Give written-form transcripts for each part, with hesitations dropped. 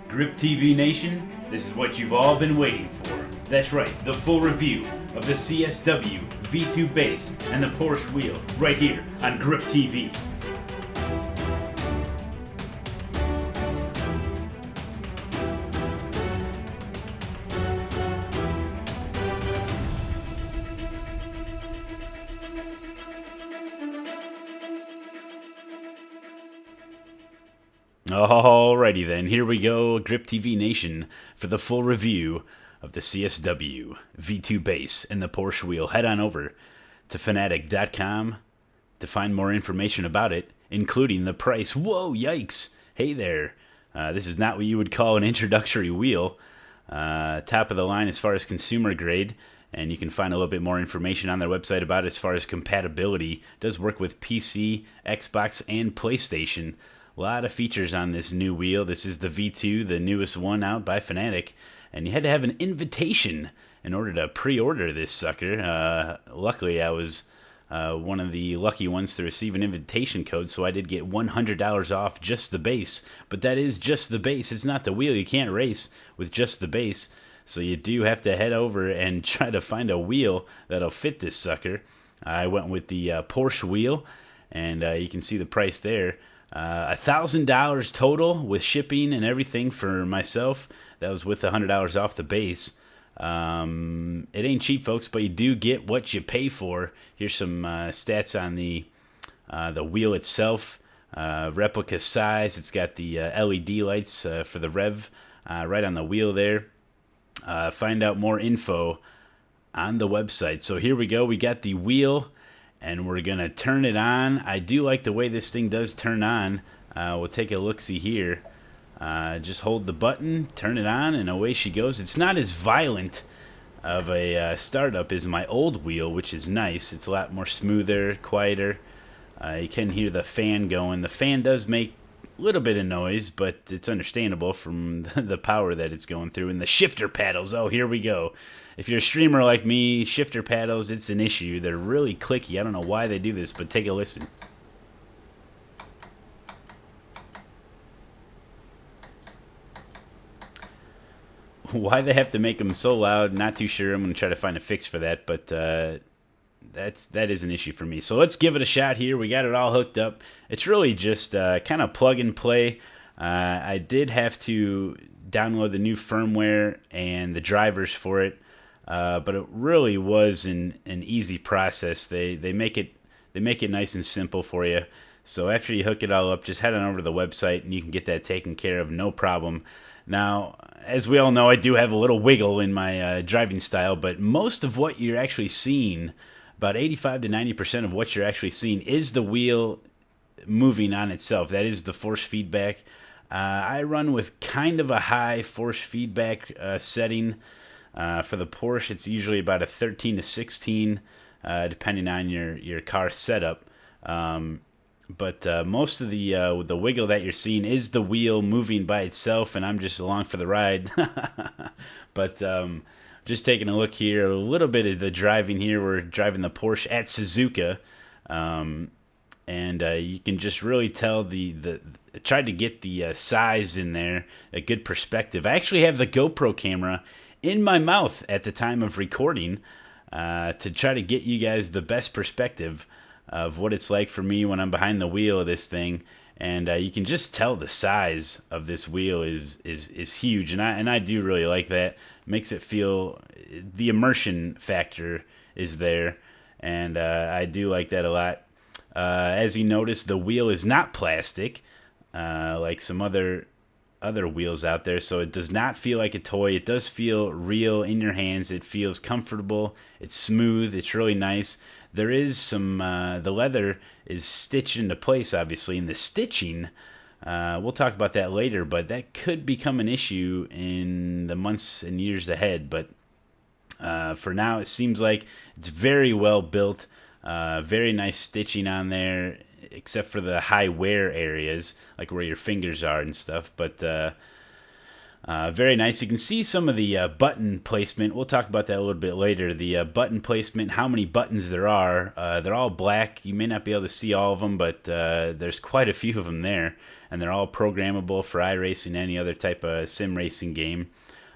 Grip TV Nation, this is what you've all been waiting for. That's right, the full review of the CSW V2 base and the Porsche wheel right here on Grip TV. Alrighty then, here we go, Grip TV Nation, for the full review of the CSW V2 base and the Porsche wheel. Head on over to Fanatec.com to find more information about it, including the price. Whoa, yikes! Hey there, this is not what you would call an introductory wheel. Top of the line as far as consumer grade, and you can find a little bit more information on their website about it as far as compatibility. It does work with PC, Xbox, and PlayStation. A lot of features on this new wheel. This is the V2, the newest one out by Fanatec, and you had to have an invitation in order to pre-order this sucker. Luckily, I was one of the lucky ones to receive an invitation code, so I did get $100 off just the base. But that is just the base. It's not the wheel. You can't race with just the base, so you do have to head over and try to find a wheel that'll fit this sucker. I went with the Porsche wheel, and you can see the price there. $1,000 total with shipping and everything for myself. That was with $100 off the base. It ain't cheap, folks, but you do get what you pay for. Here's some stats on the wheel itself. Replica size. It's got the LED lights for the rev right on the wheel there. Find out more info on the website. So here we go. We got the wheel, and we're going to turn it on. I do like the way this thing does turn on. We'll take a look-see here. Just hold the button, turn it on, and away she goes. It's not as violent of a startup as my old wheel, which is nice. It's a lot more smoother, quieter. You can hear the fan going. The fan does make a little bit of noise, but it's understandable from the power that it's going through. And the shifter paddles, oh, here we go. If you're a streamer like me, shifter paddles, it's an issue. They're really clicky. I don't know why they do this, but take a listen. Why they have to make them so loud, not too sure. I'm going to try to find a fix for that, but that is an issue for me. So let's give it a shot here. We got it all hooked up. It's really just kind of plug and play. I did have to download the new firmware and the drivers for it. But it really was an easy process. They make it nice and simple for you. So after you hook it all up, just head on over to the website and you can get that taken care of, no problem. Now, as we all know, I do have a little wiggle in my driving style, but most of what you're actually seeing, about 85 to 90% of what you're actually seeing, is the wheel moving on itself. That is the force feedback. I run with kind of a high force feedback setting. For the Porsche, it's usually about a 13 to 16, depending on your car setup. But most of the wiggle that you're seeing is the wheel moving by itself, and I'm just along for the ride. But just taking a look here, a little bit of the driving here. We're driving the Porsche at Suzuka, and you can just really tell tried to get the size in there, a good perspective. I actually have the GoPro camera in my mouth at the time of recording to try to get you guys the best perspective of what it's like for me when I'm behind the wheel of this thing. And you can just tell the size of this wheel is huge, and I do really like that. Makes it feel, the immersion factor is there, and I do like that a lot. As you notice, the wheel is not plastic like some other wheels out there, so it does not feel like a toy. It does feel real in your hands. It feels comfortable. It's smooth. It's really nice. there is some, the leather is stitched into place, obviously, and the stitching, we'll talk about that later, but that could become an issue in the months and years ahead. But for now, it seems like it's very well built, very nice stitching on there, except for the high wear areas, like where your fingers are and stuff. But very nice. You can see some of the button placement. We'll talk about that a little bit later. The button placement, how many buttons there are. They're all black. You may not be able to see all of them, but there's quite a few of them there. And they're all programmable for iRacing, any other type of sim racing game.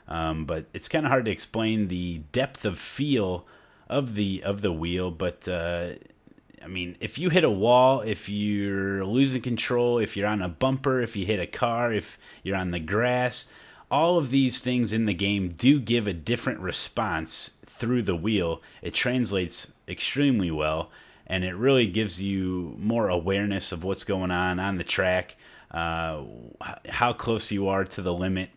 But it's kind of hard to explain the depth of feel of the wheel. But I mean, if you hit a wall, if you're losing control, if you're on a bumper, if you hit a car, if you're on the grass, all of these things in the game do give a different response through the wheel. It translates extremely well, and it really gives you more awareness of what's going on the track, how close you are to the limit,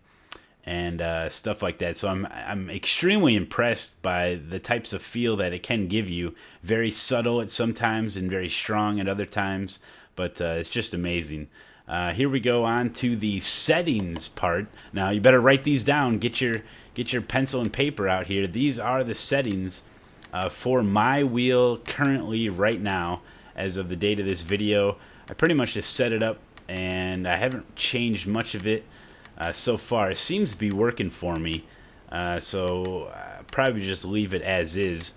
and stuff like that. So I'm extremely impressed by the types of feel that it can give you. Very subtle at some times and very strong at other times, but it's just amazing. Here we go on to the settings part. Now you better write these down. Get your pencil and paper out here. These are the settings for my wheel currently right now as of the date of this video. I pretty much just set it up and I haven't changed much of it so far. It seems to be working for me, so probably just leave it as is.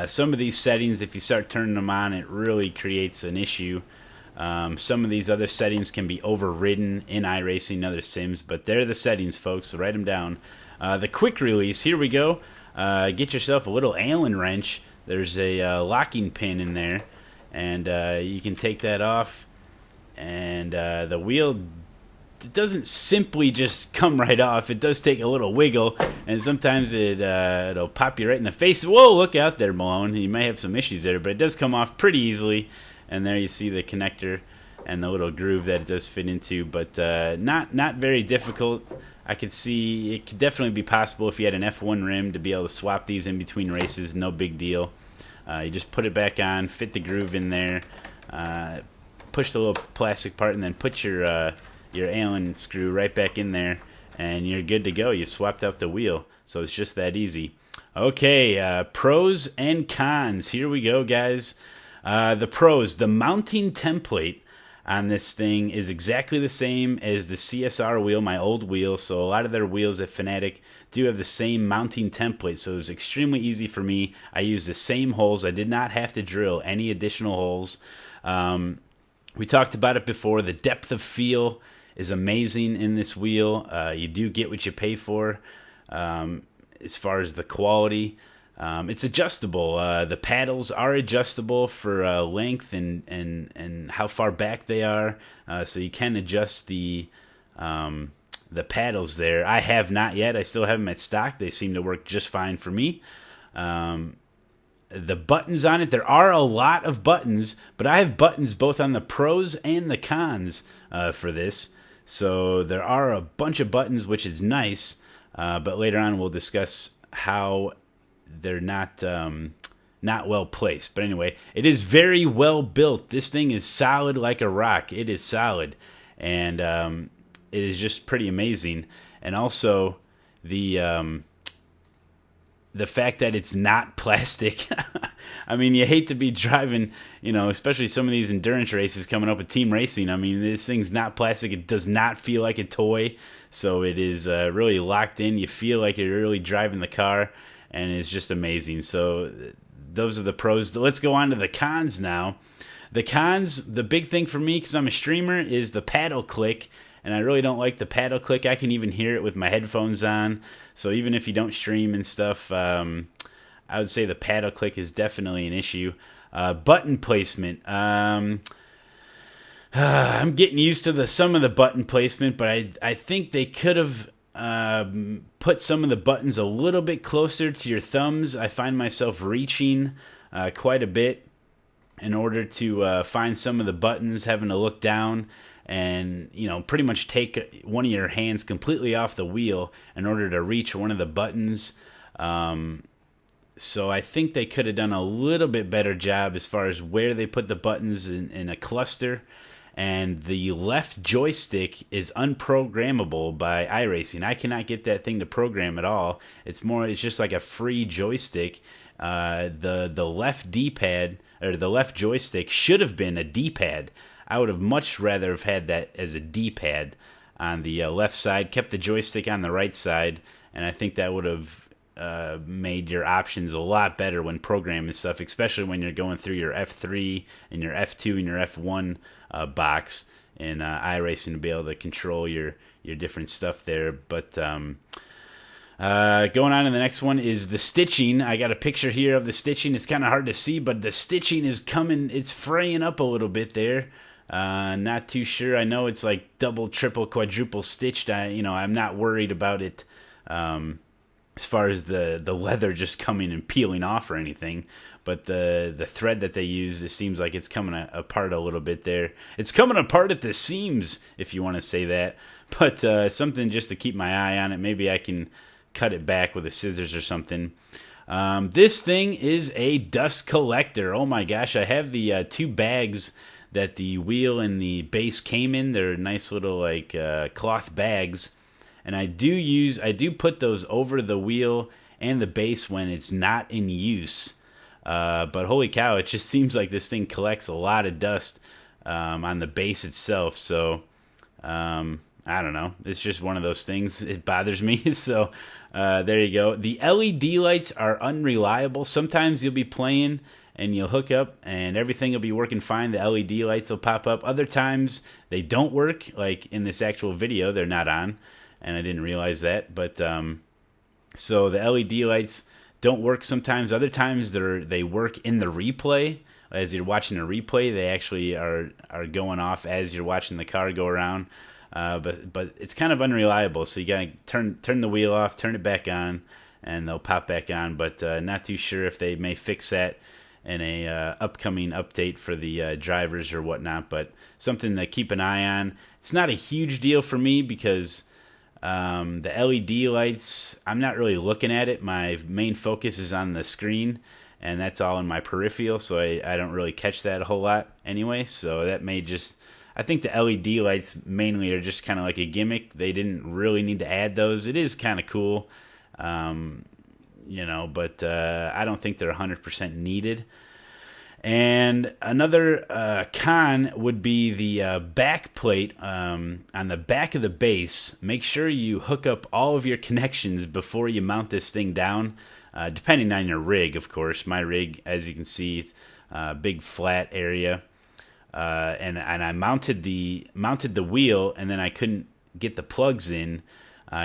Some of these settings, if you start turning them on, it really creates an issue. Some of these other settings can be overridden in iRacing and other sims, but they're the settings, folks, so write them down. The quick release, here we go. Get yourself a little Allen wrench. There's a locking pin in there, and you can take that off, and the wheel, it doesn't simply just come right off. It does take a little wiggle, and sometimes it'll pop you right in the face. Whoa, look out there, Malone. You may have some issues there, but it does come off pretty easily. And there you see the connector and the little groove that it does fit into, but not very difficult. I could see it could definitely be possible if you had an F1 rim to be able to swap these in between races. No big deal. You just put it back on, fit the groove in there, push the little plastic part, and then put your Allen screw right back in there, and you're good to go. You swapped out the wheel, so it's just that easy. Okay, pros and cons. Here we go, guys. The pros, the mounting template on this thing is exactly the same as the CSR wheel, my old wheel. So a lot of their wheels at Fanatec do have the same mounting template. So it was extremely easy for me. I used the same holes. I did not have to drill any additional holes. We talked about it before. The depth of feel is amazing in this wheel. You do get what you pay for as far as the quality. It's adjustable. The paddles are adjustable for length and how far back they are, so you can adjust the paddles there. I have not yet. I still have them at stock. They seem to work just fine for me. The buttons on it, there are a lot of buttons, but I have buttons both on the pros and the cons for this. So there are a bunch of buttons, which is nice, but later on we'll discuss how they're not well placed. But anyway, it is very well built. This thing is solid like a rock. It is solid, and it is just pretty amazing. And also the fact that it's not plastic. I mean, you hate to be driving, especially some of these endurance races coming up with team racing. I mean, this thing's not plastic. It does not feel like a toy, so it is really locked in. You feel like you're really driving the car, and it's just amazing. So those are the pros. Let's go on to the cons now. The cons, the big thing for me, because I'm a streamer, is the paddle click. And I really don't like the paddle click. I can even hear it with my headphones on. So even if you don't stream and stuff, I would say the paddle click is definitely an issue. Button placement. I'm getting used to some of the button placement, but I think they could have put some of the buttons a little bit closer to your thumbs. I find myself reaching quite a bit in order to find some of the buttons, having to look down and pretty much take one of your hands completely off the wheel in order to reach one of the buttons. So I think they could have done a little bit better job as far as where they put the buttons in a cluster. And the left joystick is unprogrammable by iRacing. I cannot get that thing to program at all. It's just like a free joystick. The left D-pad, or the left joystick, should have been a D-pad. I would have much rather have had that as a D-pad on the left side, kept the joystick on the right side, and I think that would have made your options a lot better when programming stuff, especially when you're going through your F3 and your F2 and your F1 box in iRacing, to be able to control your different stuff there. But going on to the next one is the stitching. I got a picture here of the stitching. It's kind of hard to see, but the stitching is coming. It's fraying up a little bit there. Not too sure. I know it's like double, triple, quadruple stitched. I'm not worried about it as far as the leather just coming and peeling off or anything. But the thread that they use, it seems like it's coming apart a little bit there. It's coming apart at the seams, if you want to say that. But something just to keep my eye on it. Maybe I can cut it back with a scissors or something. This thing is a dust collector. Oh my gosh, I have the 2 bags that the wheel and the base came in. They're nice little like cloth bags. And I do put those over the wheel and the base when it's not in use. But holy cow, it just seems like this thing collects a lot of dust on the base itself. So I don't know. It's just one of those things. It bothers me. So there you go. The LED lights are unreliable. Sometimes you'll be playing and you'll hook up and everything will be working fine. The LED lights will pop up. Other times they don't work. Like in this actual video, they're not on. And I didn't realize that. But so the LED lights don't work sometimes. Other times they work in the replay. As you're watching a replay, they actually are going off as you're watching the car go around. But it's kind of unreliable. So you gotta turn the wheel off, turn it back on, and they'll pop back on. But not too sure if they may fix that in a upcoming update for the drivers or whatnot. But something to keep an eye on. It's not a huge deal for me because the LED lights, I'm not really looking at it. My main focus is on the screen, and that's all in my peripheral, so I don't really catch that a whole lot anyway. So that may just, I think the LED lights mainly are just kind of like a gimmick. They didn't really need to add those. It is kind of cool, but I don't think they're 100% needed. And another con would be the back plate on the back of the base. Make sure you hook up all of your connections before you mount this thing down, depending on your rig, of course. My rig, as you can see, big flat area, and I mounted the wheel, and then I couldn't get the plugs in.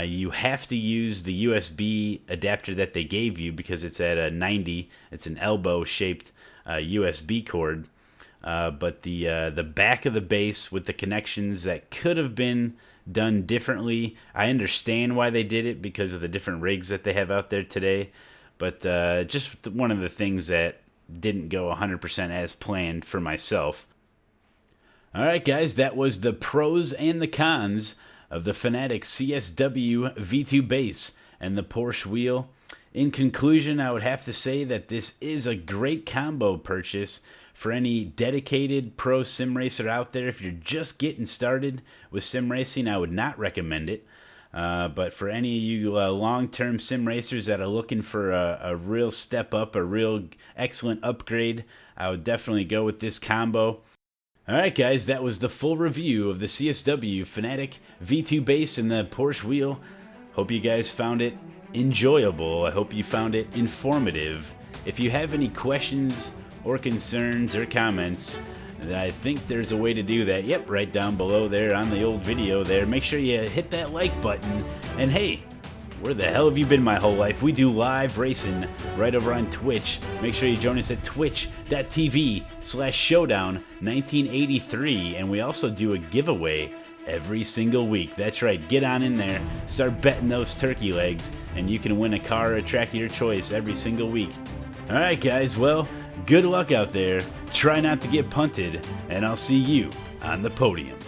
You have to use the USB adapter that they gave you because it's at a 90. It's an elbow-shaped USB cord, but the back of the base with the connections, that could have been done differently. I understand why they did it because of the different rigs that they have out there today, but just one of the things that didn't go 100% as planned for myself. All right, guys, that was the pros and the cons of the Fanatec CSW V2 base and the Porsche wheel. In conclusion, I would have to say that this is a great combo purchase for any dedicated pro sim racer out there. If you're just getting started with sim racing, I would not recommend it. But for any of you long-term sim racers that are looking for a real step up, a real excellent upgrade, I would definitely go with this combo. All right, guys, that was the full review of the CSW Fanatec V2 base and the Porsche wheel. Hope you guys found it enjoyable. I hope you found it informative. If you have any questions or concerns or comments, I think there's a way to do that. Yep, right down below there on the old video there. Make sure you hit that like button. And hey, where the hell have you been my whole life? We do live racing right over on Twitch. Make sure you join us at twitch.tv/Showdown1983. And we also do a giveaway every single week. That's right, get on in there, start betting those turkey legs, and you can win a car or a track of your choice every single week. Alright guys, well, good luck out there, try not to get punted, and I'll see you on the podium.